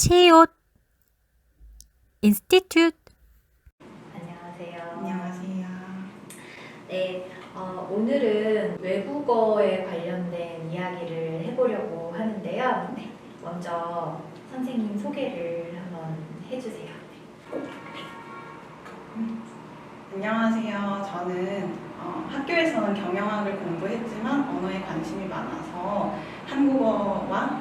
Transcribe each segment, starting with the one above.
치옷 인스티튜트. 안녕하세요. 안녕하세요. 네, 오늘은 외국어에 관련된 이야기를 해보려고 하는데요. 네, 먼저 선생님 소개를 한번 해주세요. 안녕하세요. 저는 학교에서는 경영학을 공부했지만 언어에 관심이 많아서 한국어와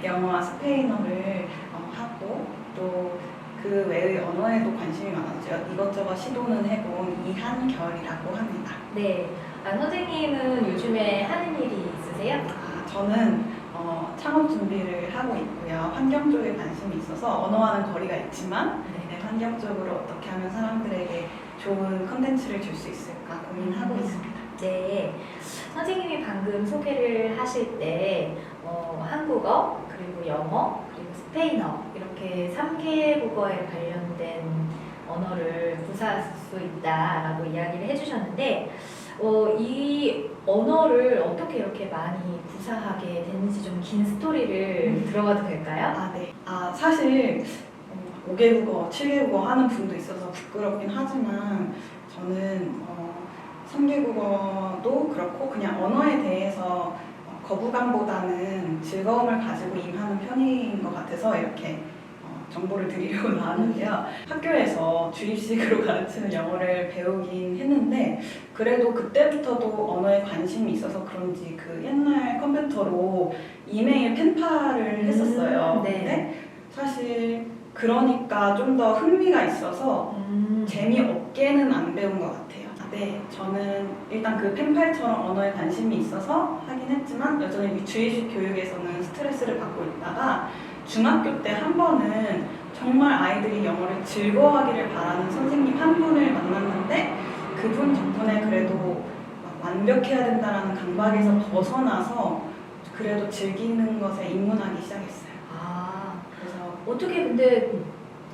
영어와 스페인어를 하고 또 그 외의 언어에도 관심이 많았죠. 이것저것 시도는 해본 이한결이라고 합니다. 네, 선생님은 요즘에 하는 일이 있으세요? 저는 창업 준비를 하고 있고요. 환경 쪽에 관심이 있어서 언어와는 거리가 있지만 네. 환경 쪽으로 어떻게 하면 사람들에게 좋은 컨텐츠를 줄 수 있을까 고민하고 있습니다. 네, 선생님이 방금 소개를 하실 때 한국어, 그리고 영어, 그리고 스페인어 이렇게 3개 국어에 관련된 언어를 구사할 수 있다라고 이야기를 해주셨는데 이 언어를 어떻게 이렇게 많이 구사하게 됐는지 좀 긴 스토리를 들어가도 될까요? 네. 사실 5개 국어, 7개 국어 하는 분도 있어서 부끄럽긴 하지만 저는 3개 국어도 그렇고 그냥 언어에 대해서 거부감보다는 즐거움을 가지고 임하는 편인 것 같아서 이렇게 정보를 드리려고 나왔는데요. 학교에서 주입식으로 가르치는 영어를 배우긴 했는데 그래도 그때부터도 언어에 관심이 있어서 그런지 그 옛날 컴퓨터로 이메일 펜팔을 했었어요. 네. 근데 사실 그러니까 좀 더 흥미가 있어서 재미없게는 안 배운 것 같아요. 네, 저는 일단 그 펜팔처럼 언어에 관심이 있어서 하긴 했지만 여전히 주입식 교육에서는 스트레스를 받고 있다가 중학교 때 한 번은 정말 아이들이 영어를 즐거워하기를 바라는 선생님 한 분을 만났는데 그분 덕분에 그래도 완벽해야 된다라는 강박에서 벗어나서 그래도 즐기는 것에 입문하기 시작했어요. 그래서 어떻게 근데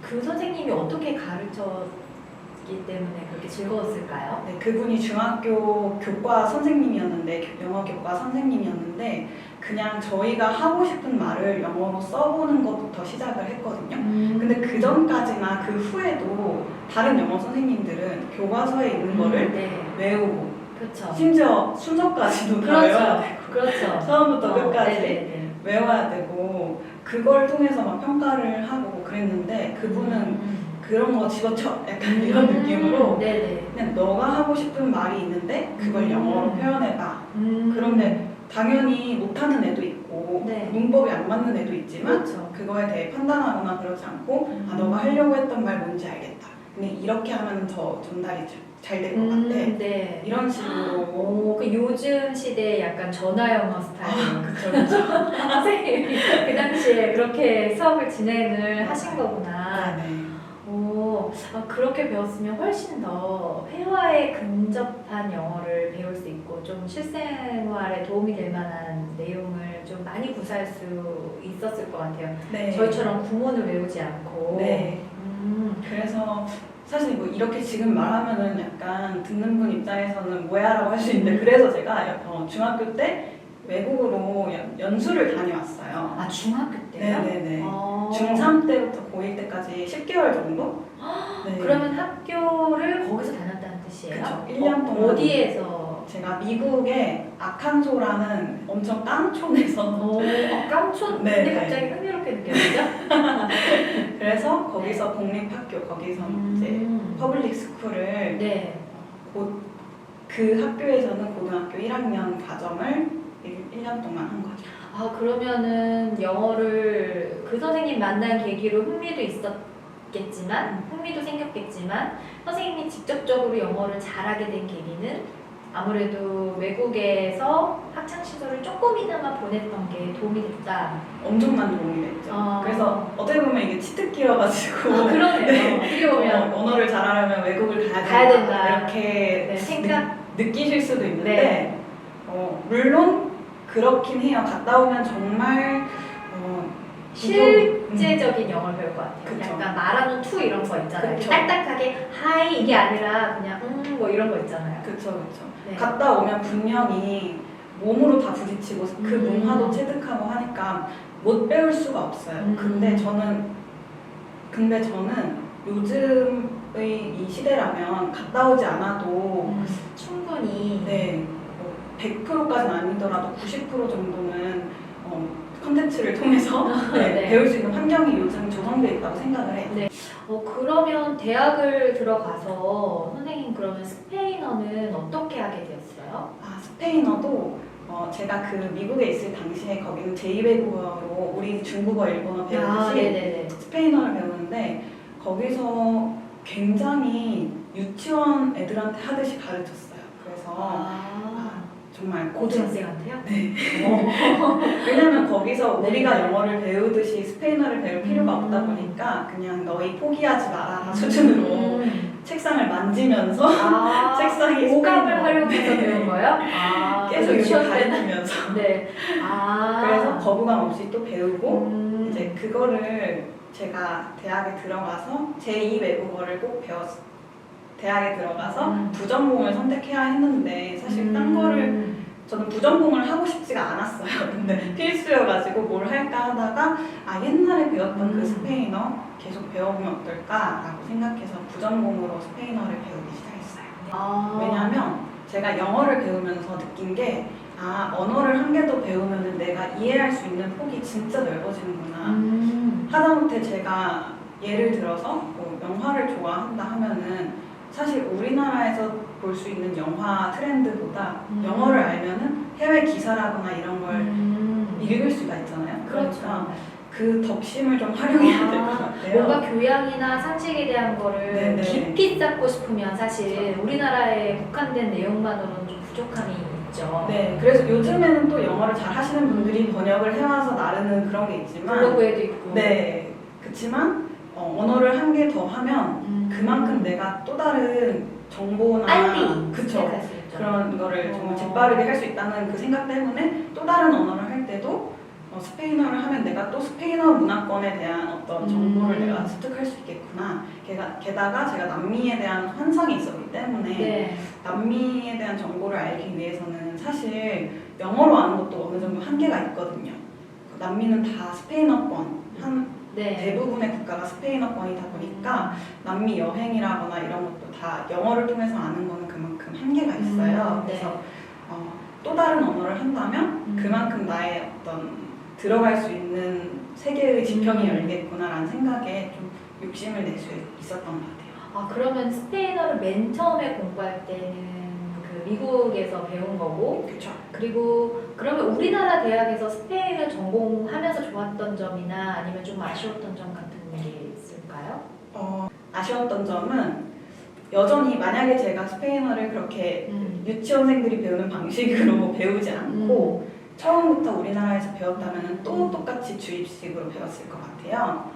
그 선생님이 어떻게 가르쳤기 때문에 그렇게 즐거웠을까요? 네, 그분이 중학교 교과 선생님이었는데 영어 교과 선생님이었는데 그냥 저희가 하고 싶은 말을 영어로 써보는 것부터 시작을 했거든요. 근데 그 전까지나 그 후에도 다른 영어 선생님들은 교과서에 있는 거를 네. 외우고 그렇죠. 심지어 순서까지도 다 외워야 되고 그렇죠. 처음부터 끝까지 네네네. 외워야 되고 그걸 통해서 막 평가를 하고 그랬는데 그분은 그런 거 집어쳐 약간 이런 느낌으로 네네. 그냥 너가 하고 싶은 말이 있는데 그걸 영어로 표현해봐. 그런데 당연히 못하는 애도 있고 네. 문법이 안 맞는 애도 있지만 그렇죠. 그거에 대해 판단하거나 그러지 않고 너가 하려고 했던 말 뭔지 알겠다. 근데 이렇게 하면 더 전달이 잘 될 것 같아. 네. 이런 식으로 그 요즘 시대에 약간 전화 영어 스타일. 그쵸. 선생님이 그 당시에 그렇게 수업을 진행을 하신 거구나. 네. 그렇게 배웠으면 훨씬 더 회화에 근접한 영어를 배울 수 있고 좀 실생활에 도움이 될 만한 내용을 좀 많이 구사할 수 있었을 것 같아요. 네. 저희처럼 구문을 외우지 않고. 네. 그래서 사실 뭐 이렇게 지금 말하면은 약간 듣는 분 입장에서는 뭐야라고 할 수 있는데 그래서 제가 중학교 때 외국으로 연수를 다녀왔어요. 중학교 때요? 네네네. 중3 때부터 고1 때까지 10개월 정도? 네. 그러면 학교를 거기서 다녔다는 뜻이에요? 그쵸. 1년 동안. 어디에서? 제가 미국의 아칸소라는 엄청 깡촌에서 깡촌? 네, 근데 네. 갑자기 흥미롭게 느껴지죠? 그래서 거기서 공립학교 거기서 이제 퍼블릭 스쿨을 네. 그 학교에서는 고등학교 1학년 과정을 1년 동안 한 거죠. 그러면은 영어를 그 선생님 만난 계기로 흥미도 생겼겠지만 선생님이 직접적으로 영어를 잘하게 된 계기는 아무래도 외국에서 학창시절을 조금이나마 보냈던 게 도움이 됐다. 엄청난 도움이 됐죠. 그래서 어떻게 보면 이게 치트키여가지고 그러네요. 네. 어떻게 보면 언어를 잘하려면 외국을 가야 된다. 이렇게 네, 생각? 느끼실 수도 있는데 네. 물론 그렇긴 해요. 갔다 오면 정말 실제적인 영어를 배울 것 같아요. 그쵸. 약간 말하는 투 이런 거 있잖아요. 그쵸. 딱딱하게 하이 이게 아니라 그냥 뭐 이런 거 있잖아요. 그쵸. 네. 갔다 오면 분명히 몸으로 다 부딪히고 그 문화도 체득하고 하니까 못 배울 수가 없어요. 근데 저는 요즘의 이 시대라면 갔다 오지 않아도 충분히 네, 100%까지는 아니더라도 90% 정도는 컨텐츠를 통해서 네. 배울 수 있는 환경이 요즘 조성되어 있다고 생각을 해요. 네. 그러면 대학을 들어가서 선생님 그러면 스페인어는 어떻게 하게 되었어요? 스페인어도 제가 그 미국에 있을 당시에 거기는 제2외국어로 우리 중국어, 일본어 배우듯이 네네네. 스페인어를 배우는데 거기서 굉장히 유치원 애들한테 하듯이 가르쳤어요. 그래서 정말 고등학생한테요? 네. 왜냐면 거기서 우리가 영어를 배우듯이 스페인어를 배울 필요가 없다 보니까 그냥 너희 포기하지 마라 수준으로 책상을 만지면서 책상에 오감을 활용해서 배운 거예요? 계속 이렇게 유치원 때는? 가르치면서 네. 그래서 거부감 없이 또 배우고 이제 그거를 제가 대학에 들어가서 제2외국어를 꼭 배웠어요. 대학에 들어가서 부전공을 선택해야 했는데 사실 딴 거를 저는 부전공을 하고 싶지가 않았어요. 근데 필수여가지고 뭘 할까 하다가 옛날에 배웠던 그 스페인어 계속 배워보면 어떨까라고 생각해서 부전공으로 스페인어를 배우기 시작했어요. 왜냐하면 제가 영어를 배우면서 느낀 게 언어를 한 개 더 배우면 내가 이해할 수 있는 폭이 진짜 넓어지는구나. 하다못해 제가 예를 들어서 뭐 영화를 좋아한다 하면은 사실 우리나라에서 볼 수 있는 영화 트렌드보다 영어를 알면은 해외 기사라거나 이런 걸 읽을 수가 있잖아요. 그렇죠. 그러니까 그 덕심을 좀 활용해야 될 것 같아요. 뭔가 교양이나 상식에 대한 거를 네네. 깊이 쌓고 싶으면 사실 우리나라에 국한된 내용만으로는 좀 부족함이 있죠. 네, 그래서 요즘에는 또 영어를 잘 하시는 분들이 번역을 해와서 나르는 그런 게 있지만 블로그에도 있고. 네, 그렇지만 언어를 한 개 더 하면 그만큼 내가 또 다른 정보나 빨리 그쵸 시작할 수 있죠. 그런 거를 정말 재빠르게 할 수 있다는 그 생각 때문에 또 다른 언어를 할 때도 스페인어를 하면 내가 또 스페인어 문화권에 대한 어떤 정보를 내가 습득할 수 있겠구나. 게다가 제가 남미에 대한 환상이 있었기 때문에 네. 남미에 대한 정보를 알기 위해서는 사실 영어로 아는 것도 어느 정도 한계가 있거든요. 남미는 다 스페인어권 네. 대부분의 국가가 스페인어권이다 보니까 남미 여행이라거나 이런 것도 다 영어를 통해서 아는 거는 그만큼 한계가 있어요. 네. 그래서 또 다른 언어를 한다면 그만큼 나의 어떤 들어갈 수 있는 세계의 지평이 열리겠구나라는 생각에 좀 욕심을 낼 수 있었던 것 같아요. 그러면 스페인어를 맨 처음에 공부할 때는 그 미국에서 배운 거고, 그렇죠. 그리고 그러면 우리나라 대학에서 스페인을 전공하면서 좋았던 점이나 아니면 좀 아쉬웠던 점 같은 게 있을까요? 아쉬웠던 점은 여전히 만약에 제가 스페인어를 그렇게 유치원생들이 배우는 방식으로 배우지 않고 처음부터 우리나라에서 배웠다면 또 똑같이 주입식으로 배웠을 것 같아요.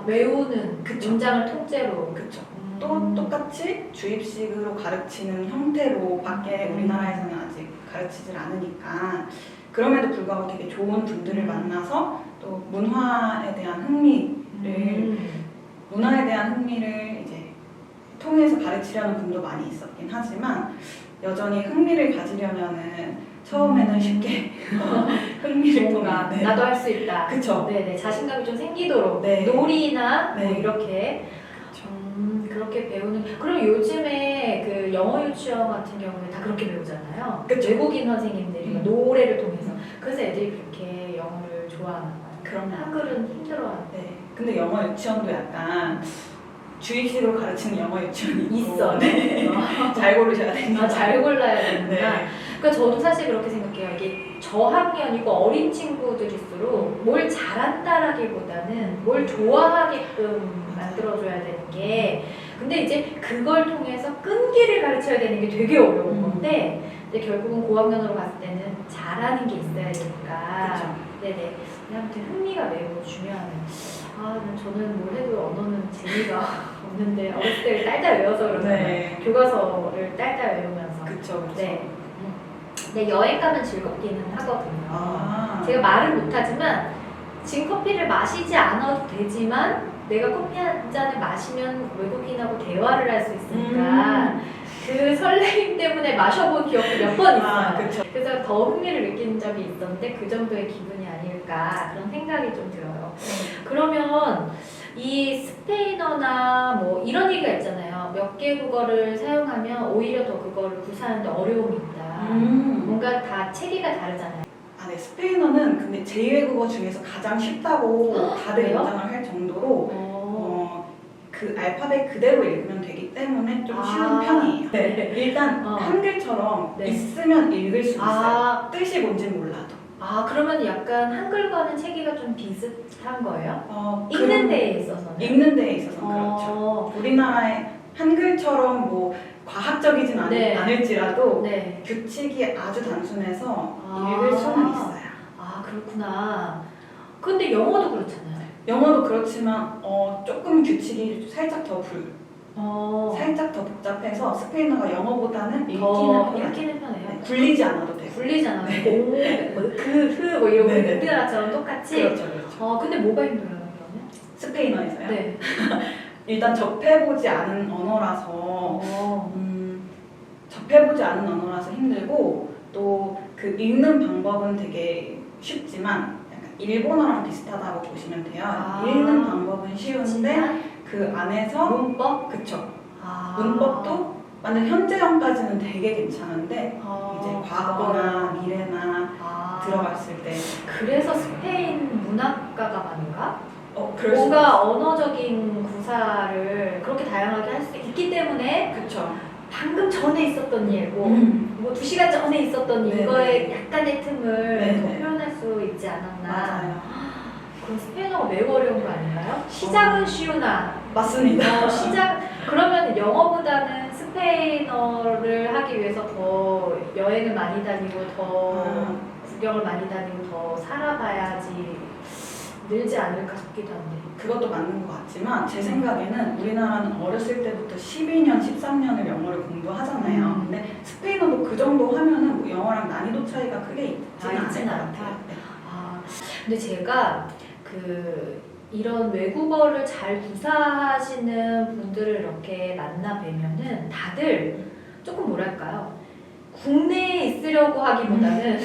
외우는 그쵸. 문장을 통째로. 그렇죠. 또 똑같이 주입식으로 가르치는 형태로 밖에 우리나라에서는 아직 가르치질 않으니까 그럼에도 불구하고 되게 좋은 분들을 만나서 또 문화에 대한 흥미를 이제 통해서 가르치려는 분도 많이 있었긴 하지만 여전히 흥미를 가지려면은 처음에는 쉽게 흥미를 뭔가 통해 나도 할 수 있다. 그쵸. 네네, 자신감이 좀 생기도록 네. 놀이나 뭐 네. 이렇게 그렇게 배우는. 그럼 요즘에 그 영어 유치원 같은 경우에 다 그렇게 배우잖아요. 그쵸. 외국인 선생님들이 노래를 통해서. 그래서 애들이 그렇게 영어를 좋아하나 봐요. 그런 한글은 힘들어하는. 네. 근데 영어 유치원도 약간 주입식으로 가르치는 영어 유치원이 있어요. 네. 잘 고르셔야 됩니다. 잘 골라야 되는구나. 네. 그러니까 저도 사실 그렇게 생각해요. 이게 저학년이고 어린 친구들일수록 뭘 잘한다라기보다는 뭘 좋아하게끔 만들어줘야 되는 게, 근데 이제 그걸 통해서 끈기를 가르쳐야 되는 게 되게 어려운 건데, 근데 결국은 고학년으로 갔을 때는 잘하는 게 있어야 되니까. 그쵸. 네네. 아무튼 흥미가 매우 중요하네요. 저는 뭘 해도 언어는 재미가 없는데 어렸을 때 딸딸 외워서 그런가요? 네. 교과서를 딸딸 외우면서. 그쵸, 그쵸. 네. 근데 여행 가면 즐겁기는 하거든요. 제가 말을 못하지만 지금 커피를 마시지 않아도 되지만 내가 커피 한 잔을 마시면 외국인하고 대화를 할 수 있으니까 그 그 설레임 때문에 마셔본 기억도 몇 번 있어요. 아, 그쵸. 그래서 더 흥미를 느낀 적이 있었는데 그 정도의 기분이 아닐까 그런 생각이 좀 들어요. 그러면 이 스페인어나 뭐 이런 얘기가 있잖아요. 몇 개 국어를 사용하면 오히려 더 그거를 구사하는데 어려움이 있다. 뭔가 다 체계가 다르잖아요. 아, 네. 스페인어는 근데 제2외국어 중에서 가장 쉽다고 다들 그래요? 인정을 할 정도로 그 알파벳 그대로 읽으면 되기 때문에 좀 쉬운 편이에요. 네. 일단 한글처럼 네. 있으면 읽을 수 있어요. 아, 뜻이 뭔지 몰라도. 그러면 약간 한글과는 체계가 좀 비슷한 거예요? 읽는 그런- 데에 있어서는? 읽는 데에 있어서는 그렇죠. 우리나라의 한글처럼 뭐 과학적이진 네. 않을지라도 네. 규칙이 아주 단순해서 아. 읽을 수는 있어요. 아, 그렇구나. 근데 영어도 그렇잖아요. 영어도 그렇지만 조금 규칙이 살짝 더 살짝 더 복잡해서 스페인어가 영어보다는 더 읽기는 읽기는 편해요. 네, 굴리지 않아도 돼요. 굴리지 않아요. 오, 뭐 이런 거 네네. 우리나라처럼 똑같이. 그렇죠, 그렇죠. 근데 뭐가 힘들어요, 그러면? 스페인어에서요? 네. 일단 접해보지 않은 언어라서 접해보지 않은 언어라서 힘들고 또 그 읽는 방법은 되게 쉽지만 약간 일본어랑 비슷하다고 보시면 돼요. 읽는 방법은 쉬운데 진짜? 그 안에서 문법? 그쵸. 문법도 완전 현재형까지는 되게 괜찮은데 이제 과거나 미래나 들어갔을 때 그래서 스페인 문학가가 많은가? 그럴 수 뭔가 언어적인 구사를 그렇게 다양하게 할 수 있기 때문에 그쵸. 방금 전에 있었던 일, 뭐 2시간 전에 있었던 네네. 이거에 약간의 틈을 네네. 더 표현할 수 있지 않았나. 맞아요. 그럼 스페인어가 매우 어려운 거 아닌가요? 시작은 쉬우나 맞습니다. 그러면 영어보다는 스페인어를 하기 위해서 더 여행을 많이 다니고 더 구경을 많이 다니고 더 살아봐야지 늘지 않을까 싶기도 한데. 그것도 맞는 것 같지만 제 생각에는 우리나라는 어렸을 때부터 12년, 13년을 영어를 공부하잖아요. 근데 스페인어도 그 정도 하면은 뭐 영어랑 난이도 차이가 크게 있지는 않을 있지는 것 않다. 같아요. 네. 근데 제가 이런 외국어를 잘 구사하시는 분들을 이렇게 만나 뵈면은 다들 조금 뭐랄까요? 국내에 있으려고 하기보다는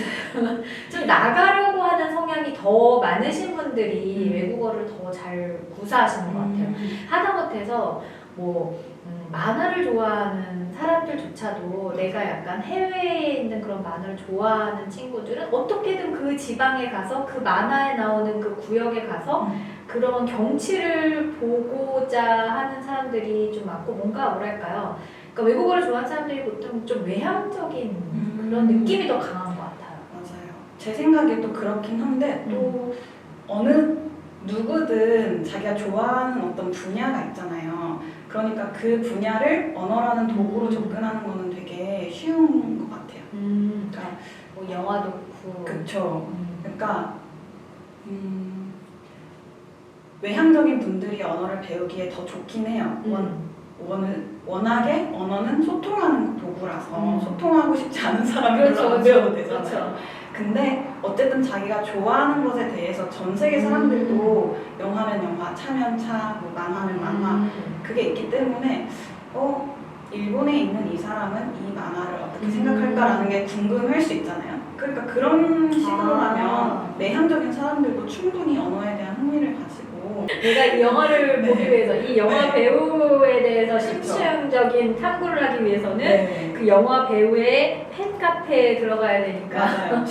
좀 나가려고 하는 성향이 더 많으신 분들이 외국어를 더 잘 구사하시는 것 같아요. 하다못해서 뭐 만화를 좋아하는 사람들조차도 내가 약간 해외에 있는 그런 만화를 좋아하는 친구들은 어떻게든 그 지방에 가서 그 만화에 나오는 그 구역에 가서 그런 경치를 보고자 하는 사람들이 좀 많고 뭔가 뭐랄까요? 그러니까 외국어를 좋아하는 사람들이 보통 좀 외향적인 그런 느낌이 더 강한 것 같아요. 맞아요. 제 생각에도 그렇긴 한데 또 어느 누구든 자기가 좋아하는 어떤 분야가 있잖아요. 그러니까 그 분야를 언어라는 도구로 접근하는 거는 되게 쉬운 것 같아요. 그러니까 뭐 영화도 그렇고. 그쵸. 그러니까 외향적인 분들이 언어를 배우기에 더 좋긴 해요. 워낙에 언어는 소통하는 도구라서 소통하고 싶지 않은 사람이 별로 안 배워도 되잖아요. 그렇죠. 근데 어쨌든 자기가 좋아하는 것에 대해서 전 세계 사람들도 영화면 영화, 차면 차, 뭐 만화면 만화 그게 있기 때문에 일본에 있는 이 사람은 이 만화를 어떻게 생각할까라는 게 궁금할 수 있잖아요. 그러니까 그런 식으로 하면 내향적인 사람들도 충분히 언어에 대한 흥미를 가지고 내가 이 영화를 네. 보기 위해서 이 영화 배우에 대해서 그렇죠. 심층적인 탐구를 하기 위해서는 네. 그 영화 배우의 팬카페에 들어가야 되니까. 맞아요.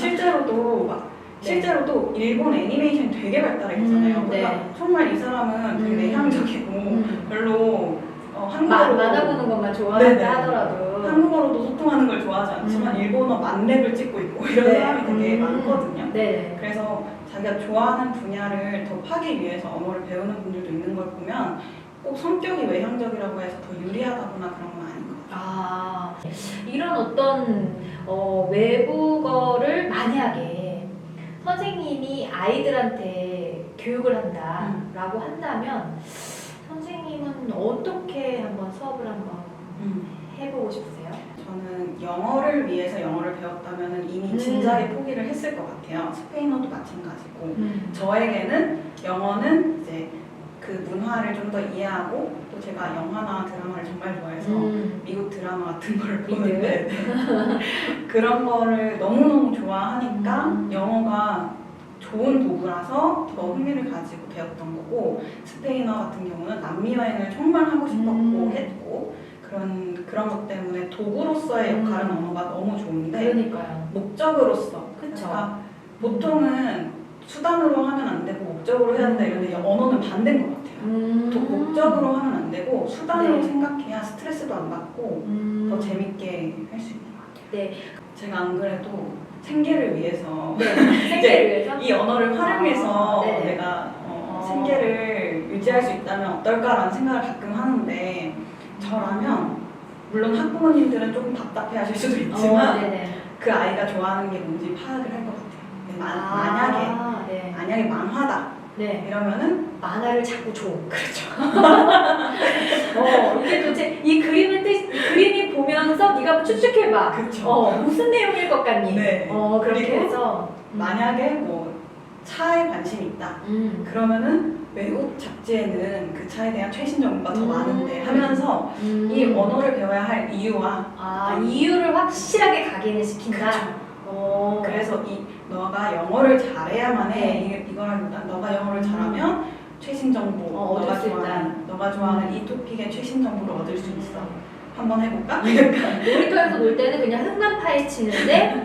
실제로도 일본 애니메이션이 되게 발달했잖아요. 그러니까 네. 정말 이 사람은 되게 내향적이고 별로 한국어로 만화 보는 것만 좋아한다 네네. 하더라도. 한국어로도 소통하는 걸 좋아하지 않지만 일본어 만렙을 찍고 있고 이런 네. 사람이 되게 많거든요. 네. 그래서 자기가 좋아하는 분야를 더 파기 위해서 언어를 배우는 분들도 있는 걸 보면 꼭 성격이 외향적이라고 해서 더 유리하다거나 그런 건 아닌 것 같아요. 이런 어떤 외국어를 만약에 선생님이 아이들한테 교육을 한다라고 한다면 선생님은 어떻게 한번 수업을 한번 해보고 싶으세요? 저는 영어를 위해서 영어를 배웠다면 이미 진작에 포기를 했을 것 같아요. 스페인어도 마찬가지고 저에게는 영어는 이제 그 문화를 좀 더 이해하고 또 제가 영화나 드라마를 정말 좋아해서 미국 드라마 같은 걸 보는데 그런 거를 너무너무 좋아하니까 영어가 좋은 도구라서 더 흥미를 가지고 배웠던 거고 스페인어 같은 경우는 남미 여행을 정말 하고 싶었고 했고 그런 것 때문에 도구로서의 역할은 언어가 너무 좋은데 그러니까요. 목적으로서 그쵸. 그러니까 보통은 수단으로 하면 안 되고 목적으로 해야 된다 이런데 언어는 반대인 것 같아요. 목적으로 하면 안 되고 수단으로 네. 생각해야 스트레스도 안 받고 더 재밌게 할 수 있는 것 같아요. 네. 제가 안 그래도 생계를 위해서 네. 생계를 위해서? 이 언어를 활용해서 네네. 내가 생계를 유지할 수 있다면 어떨까라는 생각을 가끔 하는데 저라면 물론 학부모님들은 조금 답답해 하실 수도 있지만 네네. 그 아이가 좋아하는 게 뭔지 파악을 할 것 같아요. 근데 만약에 만화다 네. 이러면은 만화를 자꾸 줘. 그렇죠. 이게 도대체 이 그림이 보면서 네가 추측해봐. 그렇죠. 무슨 내용일 것 같니? 네. 그렇게 그리고 해서 만약에 뭐 차에 관심이 있다. 그러면은 외국 잡지에는 그 차에 대한 최신 정보가 더 많은데 하면서 이 언어를 배워야 할 이유와 이유를 확실하게 각인을 시킨다. 그렇죠. 그래서 너가 영어를 잘해야만 해. 이거라기보다 너가 영어를 잘하면 최신 정보, 얻을 수 있다. 너가 좋아하는 이 토픽의 최신 정보를 얻을 수 있어. 한번 해볼까? 놀이터에서 놀 때는 그냥 흙만 파헤치는데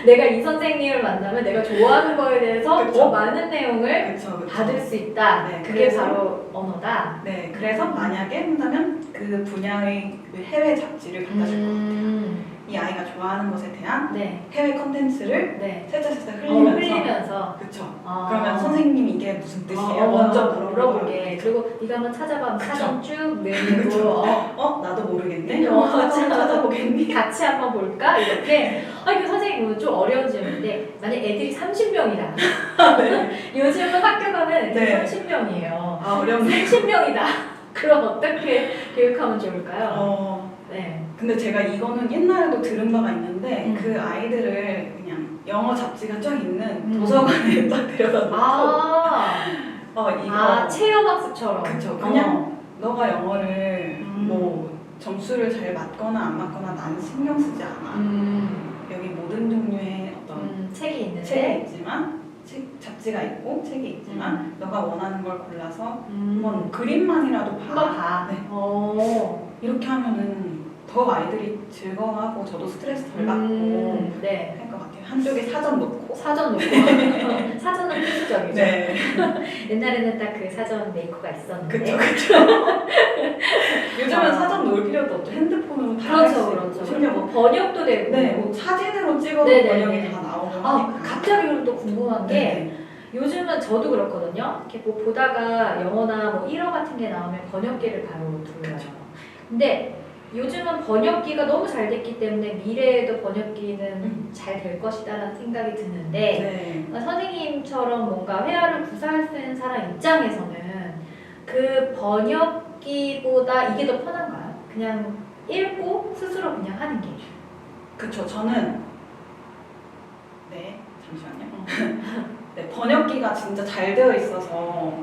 내가 이 선생님을 만나면 내가 좋아하는 거에 대해서 그쵸. 더 많은 내용을 그쵸. 받을 수 있다. 네, 그게 그래서- 바로 언어다. 네, 그래서 만약에 한다면 그 분야의 그 해외 잡지를 갖다 줄 것 같아요. 이 아이가 좋아하는 것에 대한 네. 해외 컨텐츠를 네. 살짝 흘리면서 흘리면서. 그쵸. 그러면 선생님이 이게 무슨 뜻이에요? 먼저 먼저 물어보게. 그리고 네가 한번 찾아봐. 그쵸. 사전 쭉 그쵸. 내고 나도 모르겠네? 같이 한번 찾아보겠니? 같이 한번 볼까? 이렇게. 이거 선생님 좀 어려운 질문인데 만약 애들이 30명이다. 요즘은 학교 가면 애들이 네. 30명이에요. 어렵네. 30명이다. 그럼 어떻게 교육하면 좋을까요? 네. 근데 제가 이거는 옛날에도 들은 바가 있는데 그 아이들을 그냥 영어 잡지가 쫙 있는 도서관에 딱 데려다 놓고 이거 체험학습처럼. 그쵸. 그냥 너가 영어를 뭐 점수를 잘 맞거나 안 맞거나 나는 신경 쓰지 않아. 여기 모든 종류의 어떤 책이 있는데 책이 있지만 잡지가 있고 책이 있지만 너가 원하는 걸 골라서 한번 그림만이라도 한번 봐. 네. 이렇게 하면은 더 아이들이 즐거워하고 저도 스트레스 덜 받고 네. 할 것 같아요. 한쪽에 사전 놓고 사전 놓고 사전은 필수적이죠. 네. 옛날에는 딱 그 사전 메이커가 있었는데. 그쵸. 요즘은 사전 놓을 필요도 없죠. 핸드폰으로 다 할 수 있고 그렇죠. 심지어 뭐 번역도 되고. 네, 뭐 사진으로 찍어도 네네네. 번역이 다 나오고 하니까. 갑자기 그럼 또 궁금한 게 네. 요즘은 저도 그렇거든요. 이렇게 뭐 보다가 영어나 뭐 1어 같은 게 나오면 번역기를 바로 돌려요. 근데 요즘은 번역기가 너무 잘 됐기 때문에 미래에도 번역기는 잘 될 것이다라는 생각이 드는데 선생님처럼 뭔가 회화를 구사할 수 있는 사람 입장에서는 그 번역기보다 이게 더 편한가요? 그냥 읽고 스스로 그냥 하는 게. 그쵸. 저는 잠시만요. 네, 번역기가 진짜 잘 되어 있어서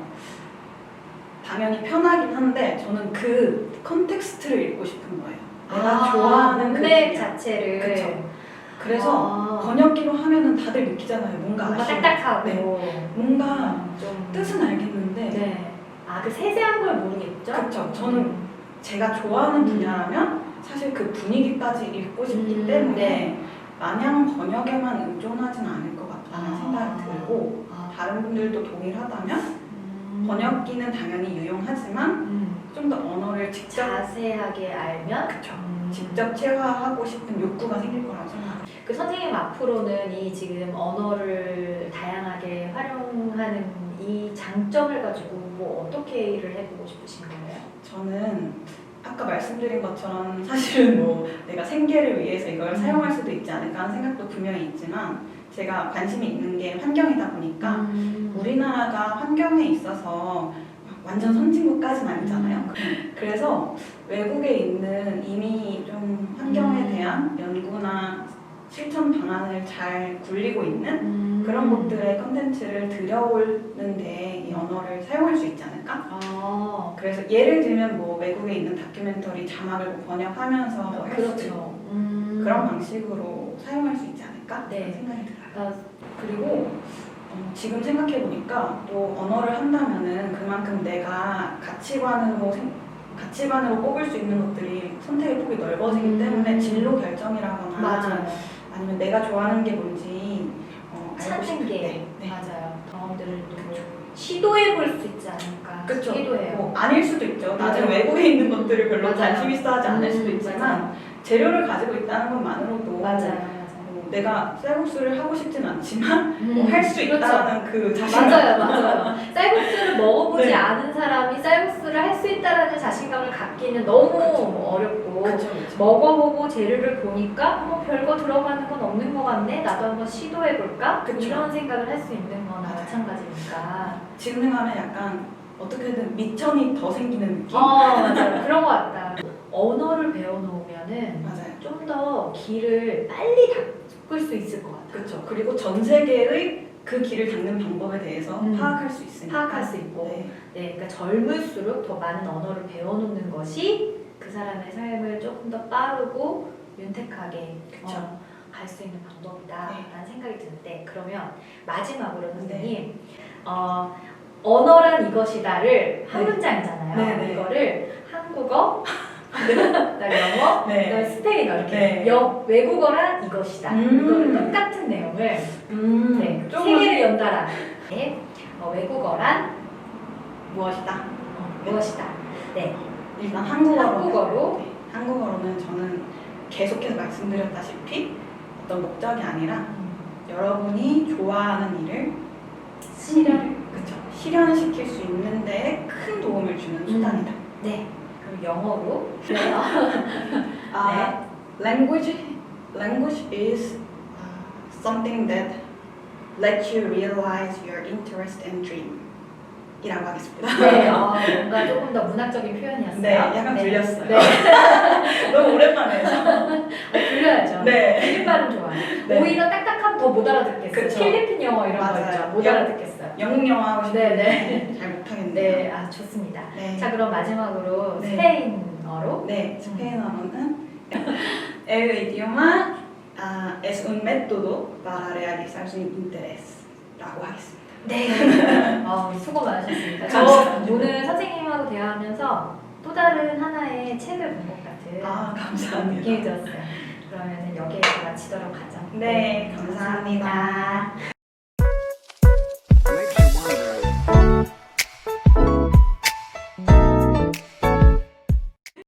당연히 편하긴 한데 저는 그 컨텍스트를 읽고 싶은 거예요. 내가 좋아하는 그 문맥 분야. 자체를. 그쵸. 그래서 번역기로 하면은 다들 느끼잖아요. 뭔가 아쉬워. 딱딱하고 네. 뭔가 좀 뜻은 알겠는데 네. 그 세세한 걸 모르겠죠? 그쵸. 저는 제가 좋아하는 분야라면 사실 그 분위기까지 읽고 싶기 때문에 마냥 번역에만 의존하진 않을 것 같다는 생각이 들고 다른 분들도 동일하다면 번역기는 당연히 유용하지만 좀 더 언어를 직접 자세하게 알면 그쵸. 직접 체화하고 싶은 욕구가 생길 거라고 생각해요. 그 선생님 앞으로는 이 지금 언어를 다양하게 활용하는 이 장점을 가지고 뭐 어떻게 일을 해보고 싶으신 거예요? 저는 아까 말씀드린 것처럼 사실은 뭐 내가 생계를 위해서 이걸 사용할 수도 있지 않을까 하는 생각도 분명히 있지만 제가 관심이 있는 게 환경이다 보니까 우리나라가 환경에 있어서 완전 선진국까지는 아니잖아요. 그래서 외국에 있는 이미 좀 환경에 대한 연구나 실천 방안을 잘 굴리고 있는 그런 것들의 컨텐츠를 들여오는데 이 언어를 사용할 수 있지 않을까? 그래서 예를 들면 뭐 외국에 있는 다큐멘터리 자막을 뭐 번역하면서 뭐 할 수도 있고 그런 방식으로 사용할 수 있지 않을까? 네. 그런 생각이 들어요. 그리고 지금 생각해 보니까 또 언어를 한다면은 그만큼 내가 가치관으로 꼽을 수 있는 것들이 선택의 폭이 넓어지기 때문에 진로 결정이라거나 맞아요. 아니면 내가 좋아하는 게 뭔지 알고 찾는 싶을 게 때. 네. 맞아요. 경험들을 또 시도해 볼 수 있지 않을까 그쵸. 싶기도 해요. 뭐 아닐 수도 있죠. 나중에 맞아요. 외국에 있는 것들을 별로 맞아요. 관심 있어 하지 않을 수도 있지만 맞아요. 재료를 가지고 있다는 것만으로도 맞아요. 뭐 내가 쌀국수를 하고 싶진 않지만 뭐 할 수 그렇죠. 있다는 그 자신감. 맞아요. 쌀국수를 먹어보지 네. 않은 사람이 쌀국수를 할 수 있다라는 자신감을 갖기는 너무 어렵고 그쵸. 먹어보고 재료를 보니까 뭐 별거 들어가는 건 없는 것 같네. 나도 한번 시도해볼까? 그쵸. 이런 생각을 할 수 있는 거나 맞아요. 마찬가지니까. 지금 생각하면 약간 어떻게든 미천이 더 생기는 느낌? 맞아요. 그런 것 같다. 언어를 배워놓으면은 맞아요. 좀 더 길을 빨리 닦을 수 있을 것 같아요. 그렇죠. 그리고 전 세계의 그 길을 닦는 방법에 대해서 파악할 수 있으니까. 파악할 수 있고. 네. 네, 그러니까 젊을수록 더 많은 언어를 배워놓는 것이 그 사람의 삶을 조금 더 빠르고 윤택하게 그쵸. 갈 수 있는 방법이다라는 네. 생각이 드는데 그러면 마지막으로 선생님 네. 언어란 이것이다를 한 네. 문장이잖아요. 네, 네. 이거를 한국어, 그다음에 영어, 네. 그다음에 스페인어 이렇게 네. 외국어란 이것이다. 이거를 똑같은 내용을 네, 세 개를 연달아 네, 외국어란 무엇이다? 무엇이다. 네, 일단 한국어로. 네. 한국어로는 저는 계속해서 말씀드렸다시피 어떤 목적이 아니라 여러분이 좋아하는 일을 실현시킬 수 있는 데에 큰 도움을 주는 수단이다. 네. 그럼 영어로 Language is something that lets you realize your interest and dream. 이라고 하겠습니다. 네, 뭔가 조금 더 문학적인 표현이었어요. 네, 약간 불렸어요. 네. 너무 오랜만에 해서. 불려야죠. 네. 필립 발음 좋아요. 네. 오히려 딱딱하면 더 못 알아듣겠어요. 그쵸. 필리핀 영어 이런 거 맞아요. 있죠. 못 알아듣겠어요. 영국 영어 하고 싶은데 네, 잘 못하겠네요. 네, 좋습니다. 네. 자, 그럼 마지막으로 네. 스페인어로. 네, 스페인어로는 El idioma es un método para realizar su interes라고 하겠습니다. 네. 수고 많으셨습니다. 저 감사합니다. 오늘 선생님하고 대화하면서 또 다른 하나의 책을 본 것 같은 감사합니다. 느낌이 들었어요. 그러면 여기에서 마치도록 하죠. 네, 감사합니다.